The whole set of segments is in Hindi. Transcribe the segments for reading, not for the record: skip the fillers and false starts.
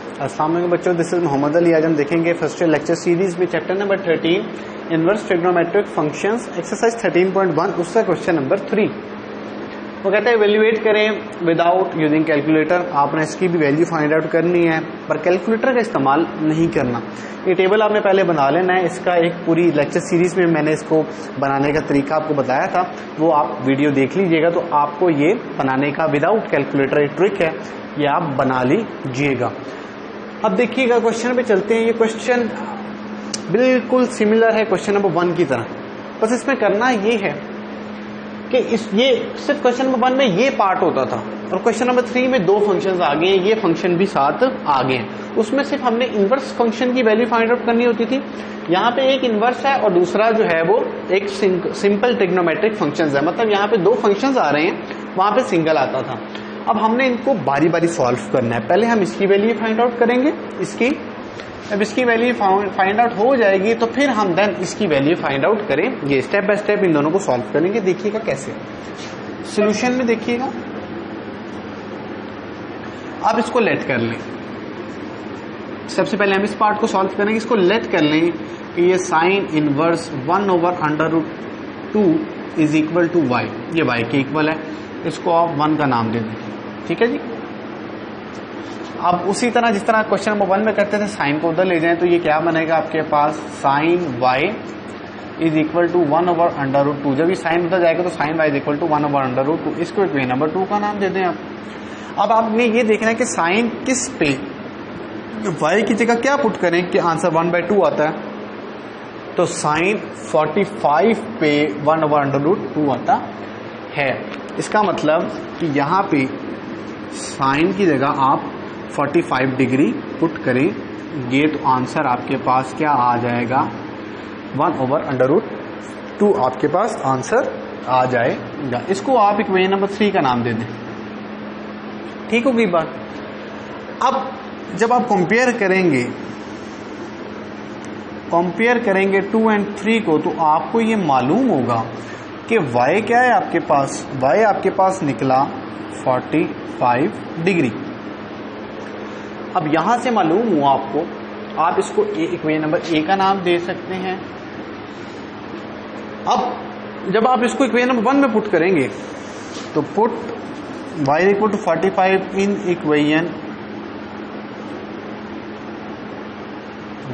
अस्सलाम वालेकुम बच्चों, दिस इज मोहम्मद अली। आज हम देखेंगे फर्स्ट ईयर लेक्चर सीरीज में chapter number 13 inverse trigonometric functions exercise 13.1 उसका क्वेश्चन नंबर 3। वो कहता है इवेल्युएट करें विदाउट यूजिंग कैलकुलेटर। आपने इसकी भी वैल्यू फाइंड आउट करनी है पर कैलकुलेटर का इस्तेमाल नहीं करना। ये टेबल आपने पहले बना लेना है। इसका एक पूरी लेक्चर सीरीज में मैंने इसको बनाने का तरीका आपको बताया था, वो आप वीडियो देख लीजिएगा तो आपको ये बनाने का विदाउट कैलकुलेटर एक ट्रिक है, ये आप बना लीजिएगा। अब देखिएगा क्वेश्चन पे चलते हैं। ये क्वेश्चन बिल्कुल सिमिलर है क्वेश्चन नंबर 1 की तरह, बस इसमें करना ये है कि ये सिर्फ क्वेश्चन नंबर 1 में ये पार्ट होता था और क्वेश्चन नंबर 3 में 2 फंक्शंस आ गए हैं, ये फंक्शन भी साथ आ गए हैं। उसमें सिर्फ हमने इनवर्स फंक्शन की वैल्यू फाइंड आउट करनी होती थी। यहाँ पे एक इनवर्स है और दूसरा जो है वो एक सिंपल ट्रिग्नोमेट्रिक फंक्शंस है, मतलब यहाँ पे 2 फंक्शंस आ रहे हैं, वहां पे सिंगल आता था। अब हमने इनको बारी बारी सॉल्व करना है। पहले हम इसकी वैल्यू फाइंड आउट करेंगे, जब इसकी वैल्यू फाइंड आउट हो जाएगी तो फिर हम देन इसकी वैल्यू फाइंड आउट करेंगे। स्टेप बाय स्टेप इन दोनों को सॉल्व करेंगे। देखिएगा कैसे सॉल्यूशन में, देखिएगा आप इसको लेट कर लें। सबसे पहले हम इस पार्ट को सॉल्व करेंगे, इसको लेट कर लें कि ये sine inverse 1/√2 is equal to y, ये y के इक्वल है। इसको आप 1 का नाम दे दें, ठीक है जी। अब उसी तरह जिस तरह क्वेश्चन नंबर 1 में करते थे, साइन को उधर ले जाएं तो ये क्या बनेगा आपके पास, sine y is equal to 1/√2। जब ये साइन उधर जाएगा तो sine y is equal to 1/√2। इसको इक्वेशन नंबर 2 का नाम दे दें आप। अब आपने ये देखना है कि साइन किस पे, y की जगह क्या पुट करें कि आंसर 1/2 आता है, तो साइन 45 पे 1/√2 आता है। इसका मतलब कि यहाँ पे साइन की जगह आप 45 डिग्री पुट करेंगे तो आंसर आपके पास क्या आ जाएगा, 1/√2 आपके पास आंसर आ जाएगा। इसको आप इक्वेशन नंबर 3 का नाम दे दें, ठीक होगी बात। अब जब आप कंपेयर करेंगे 2 और 3 को, तो आपको ये मालूम होगा कि y क्या है आपके पास, y आपके पास निकला 45 डिग्री। अब यहां से मालूम हुआ आपको, आप इसको इक्वेशन नंबर A का नाम दे सकते हैं। अब जब आप इसको इक्वेशन नंबर 1 में पुट करेंगे तो put y equal to 45 in equation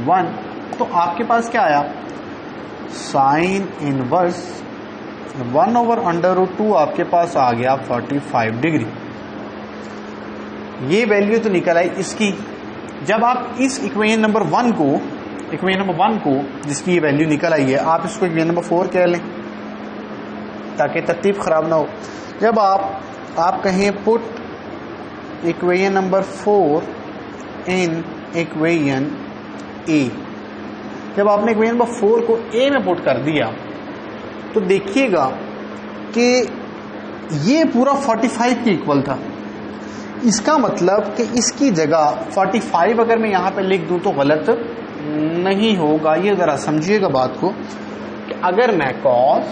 1, तो आपके पास क्या आया, साइन इनवर्स 1/√2 आपके पास आ गया 45 डिग्री। ये वैल्यू तो निकल आई इसकी। जब आप इस इक्वेशन नंबर 1 को जिसकी ये वैल्यू निकल आई है, आप इसको इक्वेशन नंबर 4 कह लें ताकि तरतीब खराब ना हो। जब आप कहें put equation number 4 in equation A, जब आपने इक्वेशन नंबर 4 को A में पुट कर दिया तो देखिएगा कि ये पूरा 45 के इक्वल था। इसका मतलब कि इसकी जगह 45 अगर मैं यहां पे लिख दूं तो गलत नहीं होगा। ये जरा समझिएगा बात को कि अगर मैं cos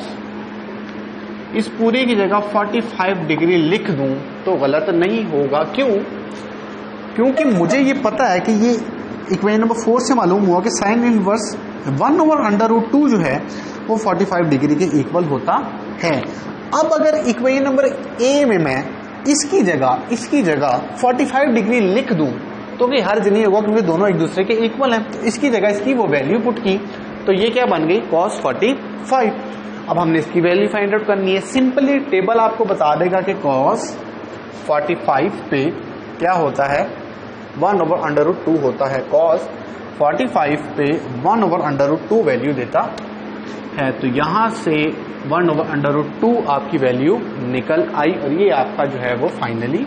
इस पूरी की जगह 45 डिग्री लिख दूं तो गलत नहीं होगा। क्यों? क्योंकि मुझे ये पता है कि ये इक्वेशन नंबर 4 से मालूम हुआ कि साइन इनवर्स 1/√2 जो है वो 45 डिग्री के इक्वल होता है। अब अगर इक्वेशन नंबर A में मैं इसकी जगह 45 डिग्री लिख दूं तो भी हर्ज नहीं होगा, क्योंकि दोनों एक दूसरे के इक्वल हैं। तो इसकी जगह इसकी वो वैल्यू पुट की तो ये क्या बन गई, cos 45। अब हमने इसकी वैल्यू फाइंड आउट करनी है। सिंपली टेबल आपको बता देगा कि cos 45 पे क्या होता है, 1/√2 होता है। cos 45 पे 1/√2 वैल्यू देता है। तो यहां से 1/√2 आपकी वैल्यू निकल आई और ये आपका जो है वो फाइनली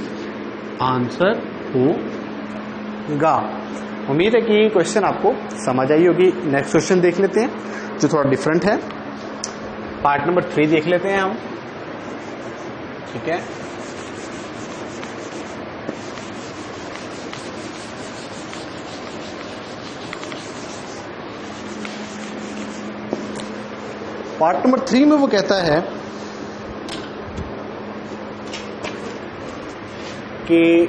आंसर होगा। उम्मीद है कि क्वेश्चन आपको समझ आई होगी। नेक्स्ट क्वेश्चन देख लेते हैं जो थोड़ा डिफरेंट है। पार्ट नंबर 3 देख लेते हैं हम, ठीक है। पार्ट नंबर 3 में वो कहता है कि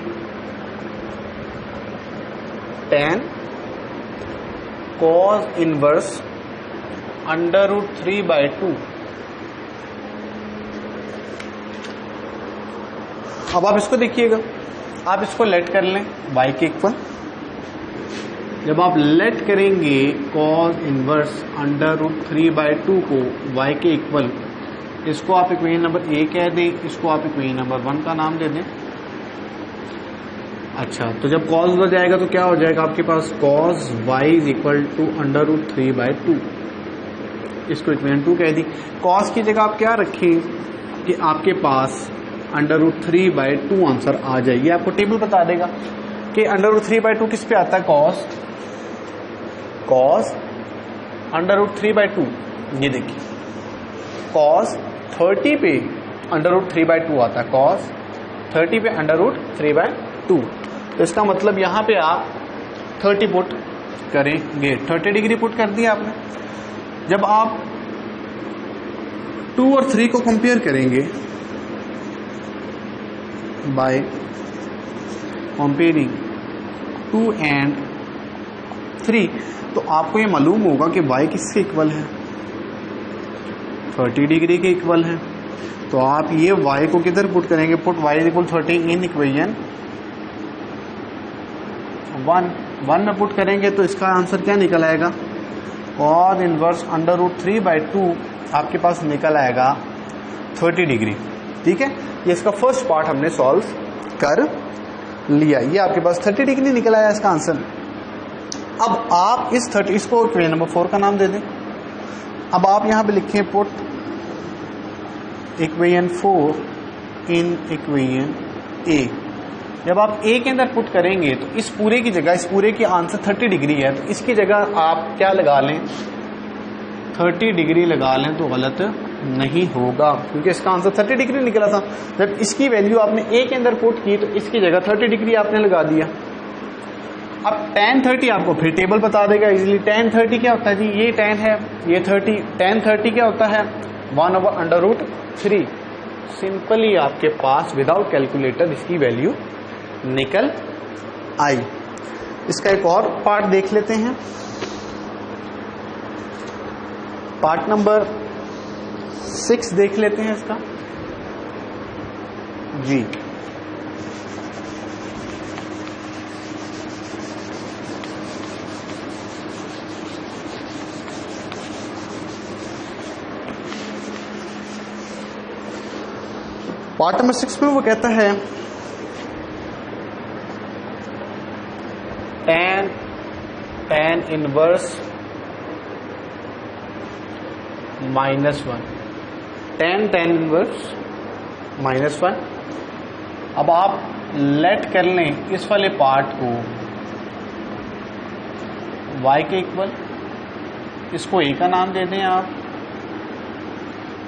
10 cos इनवर्स √3/2। अब आप इसको देखिएगा, आप इसको लेट कर लें y के इक्वल। जब आप लेट करेंगे cos इनवर्स √3/2 को y के इक्वल, इसको आप इक्वेशन नंबर ए कह दें, इसको आप इक्वेशन नंबर 1 का नाम दे दें। अच्छा, तो जब cos उधर जाएगा तो क्या हो जाएगा आपके पास, cos y is equal to √3/2, इसको इक्वेशन 2 कह दी। cos की जगह आप क्या रखें कि आपके पास √3/2 आंसर आ जाए। ये आपको टेबल बता देगा कि √3/2 किस पे आता है, cos √3/2। ये देखिए cos 30 पे √3/2 आता है, cos 30 पे √3/2। तो इसका मतलब यहाँ पे आप 30 पुट करेंगे, 30 डिग्री पुट कर दिया आपने। जब आप 2 और 3 को कंपेयर करेंगे बाय कंपेयरिंग 2 एंड 3, तो आपको ये मालूम होगा कि y किसके इक्वल है, 30 डिग्री के इक्वल है। तो आप ये y को किधर पुट करेंगे, put y is equal 30 in equation 1 में पुट करेंगे तो इसका आंसर क्या निकल आएगा, cos इनवर्स √3/2 आपके पास निकल आएगा 30 डिग्री। ठीक है, ये इसका फर्स्ट पार्ट हमने सॉल्व कर लिया। ये आपके पास 30 डिग्री निकल आया इसका आंसर। अब आप इस 30, इसको इक्वेशन नंबर 4 का नाम दे दें। अब आप यहां पे लिखें पुट इक्वेशन 4 इन इक्वेशन ए। जब आप ए के अंदर पुट करेंगे तो इस पूरे की जगह, इस पूरे की आंसर 30 डिग्री है, तो इसकी जगह आप क्या लगा लें, 30 डिग्री लगा लें तो गलत नहीं होगा, क्योंकि इसका आंसर 30 डिग्री निकला था। जब इसकी वैल्यू आपने ए के अंदर पुट की तो इसकी जगह 30 डिग्री आपने लगा दिया। अब tan 30 आपको फिर टेबल बता देगा इजीली। tan 30 क्या होता है जी, ये tan है, ये 30, tan 30 क्या होता है, 1/√3। सिंपली आपके पास विदाउट कैलकुलेटर इसकी वैल्यू निकल आई। इसका एक और पार्ट देख लेते हैं, पार्ट नंबर 6 देख लेते हैं इसका जी। पार्ट नंबर 6 में वो कहता है tan इनवर्स -1, tan इनवर्स -1। अब आप लेट कर लें इस वाले पार्ट को y के इक्वल, इसको a का नाम दे दें आप,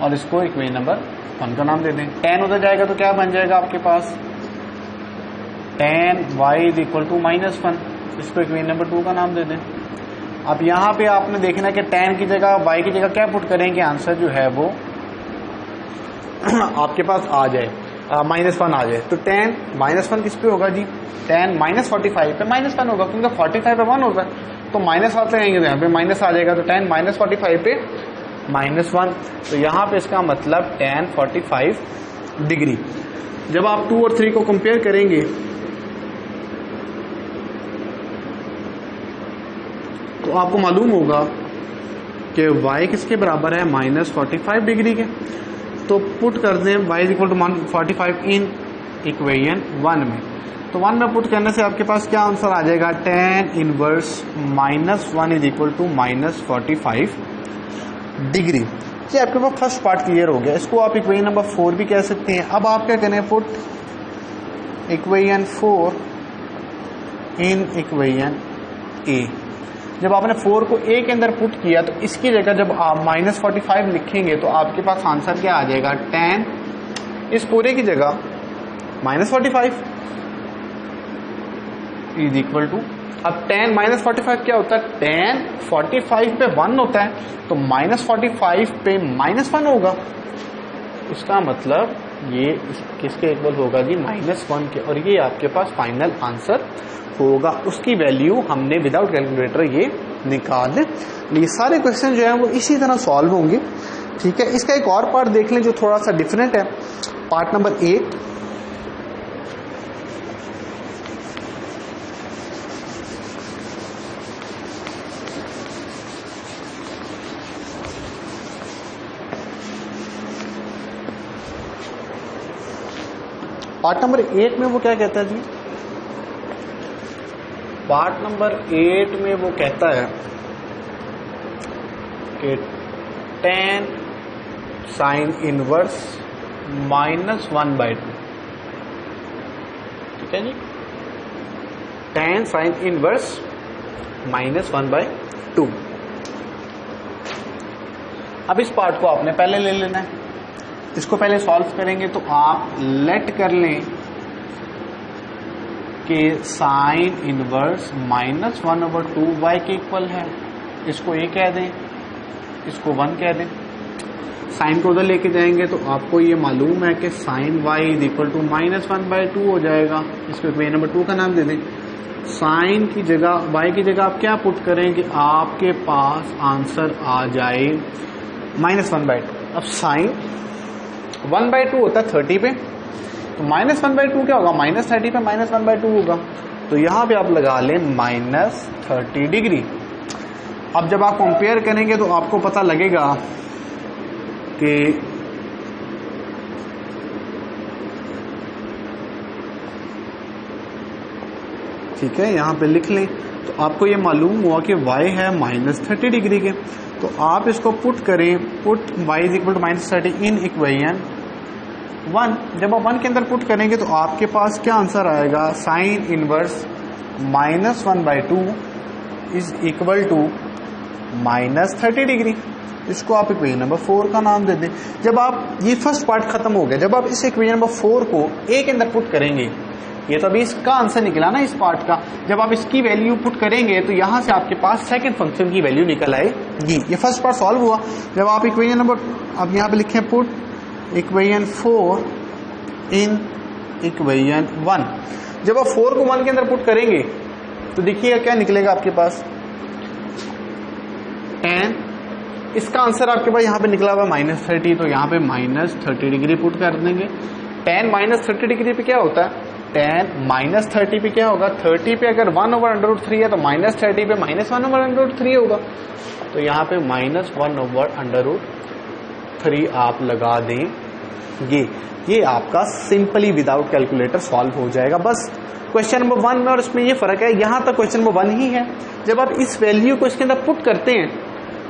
और इसको इक्वेशन नंबर 1 का नाम दे दें। tan उधर जाएगा तो क्या बन जाएगा आपके पास, tan y is equal to -1, इसको इक्वेशन नंबर 2 का नाम दे दें। अब यहाँ पे आपने देखना है कि tan की जगह y की जगह क्या पुट करेंगे, आंसर जो है वो आपके पास आ जाए, -1 आ जाए। तो tan -1 किस पे होगा जी, tan -45 पे -1 होगा, क्योंकि 45 पे 1 होगा, तो माइनस हाथ लगाएंगे तो यहाँ पे माइनस आ जाएगा। तो tan -45 पे -1, तो यहाँ पे इसका मतलब tan 45 डिग्री। जब आप 2 और 3 को कंपेयर करेंगे तो आपको मालूम होगा कि y किसके बराबर है, -45 डिग्री के। तो पुट कर दें y is equal to 45 in equation 1 में। तो 1 में पुट करने से आपके पास क्या आंसर आ जाएगा, tan inverse -1 is equal to -45 degree. ये आपके पास फर्स्ट पार्ट क्लियर हो गया। इसको आप इक्वेशन नंबर 4 भी कह सकते हैं। अब आप क्या करें, पुट इक्वेशन 4 इन इक्वेशन ए। जब आपने 4 को a के अंदर पुट किया तो इसकी जगह जब आप -45 लिखेंगे तो आपके पास आंसर क्या आ जाएगा, tan इस पूरे की जगह -45 इज इक्वल टू, अब tan -45 क्या होता है, tan 45 पे 1 होता है, तो -45 पे -1 होगा। इसका मतलब ये किसके इक्वल होगा जी, -1 के, और ये आपके पास फाइनल आंसर होगा। उसकी वैल्यू हमने विदाउट कैलकुलेटर ये निकाल लिए। सारे क्वेश्चन जो है वो इसी तरह सॉल्व होंगे, ठीक है। इसका एक और पार्ट देख लें जो थोड़ा सा डिफरेंट है, पार्ट नंबर 8। पार्ट नंबर 8 में वो क्या कहता है जी, पार्ट नंबर 8 में वो कहता है कि tan sin इनवर्स -1/2, ठीक है जी, tan sin इनवर्स -1/2। अब इस पार्ट को आपने पहले ले लेना है, इसको पहले सॉल्व करेंगे तो आप लेट कर लें कि साइन इनवर्स -1/2 y के इक्वल है। इसको a कह दें, इसको 1 कह दें। साइन को उधर लेके जाएंगे तो आपको ये मालूम है कि साइन y = -1/2 हो जाएगा। इसको इक्वेशन नंबर 2 का नाम दे दें। साइन की जगह y की जगह आप क्या पुट करें कि आपके पास आंसर आ जाए -1/2। अब साइन 1/2 होता है 30 पे, तो -1/2 क्या होगा, -30 पे -1/2 होगा। तो यहां पे आप लगा लें -30 डिग्री। अब जब आप कंपेयर करेंगे तो आपको पता लगेगा कि ठीक है, यहां पे लिख लें तो आपको ये मालूम हुआ कि y है -30 डिग्री के। तो आप इसको पुट करें, पुट y = -30 इन इक्वेशन 1। जब आप 1 के अंदर पुट करेंगे तो आपके पास क्या आंसर आएगा, साइन इनवर्स -1/2 = -30 डिग्री। इसको आप इक्वेशन नंबर 4 का नाम दे दें। जब आप ये फर्स्ट पार्ट खत्म हो गया, जब आप इस इक्वेशन नंबर 4 को a के अंदर पुट करेंगे, ये तो अभी इसका आंसर निकला ना इस पार्ट का, जब आप इसकी वैल्यू पुट करेंगे तो यहां से आपके पास सेकंड फंक्शन की वैल्यू निकल आएगी। ये फर्स्ट पार्ट सॉल्व हुआ। जब आप इक्वेशन नंबर, अब यहां पे लिखें पुट इक्वेशन 4 इन इक्वेशन 1। जब आप 4 को 1 के अंदर पुट करेंगे तो देखिएगा क्या निकलेगा आपके पास, tan, इसका आंसर आपके पास यहाँ पे निकला हुआ -30, तो यहाँ पे -30 डिग्री पुट कर देंगे। tan -30 डिग्री पे क्या होता है, tan -30 पे क्या होगा, 30 पे अगर 1/√3 है तो -30 पे -1/√3 होगा। तो यहाँ पे -1/√3 आप लगा देंगे। ये आपका सिंपली विदाउट कैलकुलेटर सॉल्व हो जाएगा। बस क्वेश्चन नंबर 1 में और इसमें ये फर्क है, यहां तक क्वेश्चन नंबर 1 ही है। जब आप इस वैल्यू को इसके अंदर पुट करते हैं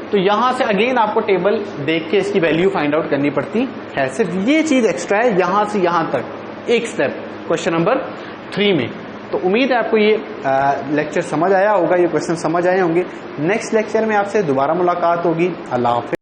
तो यहां से अगेन आपको टेबल देख के इसकी वैल्यू फाइंड आउट करनी पड़ती है। सिर्फ ये चीज एक्स्ट्रा है, यहां से यहां तक एक स्टेप क्वेश्चन नंबर 3 में। तो उम्मीद है आपको ये लेक्चर समझ आया होगा, ये क्वेश्चन समझ आए होंगे। नेक्स्ट लेक्चर में आपसे दोबारा मुलाकात होगी। अल्लाह हाफिज़।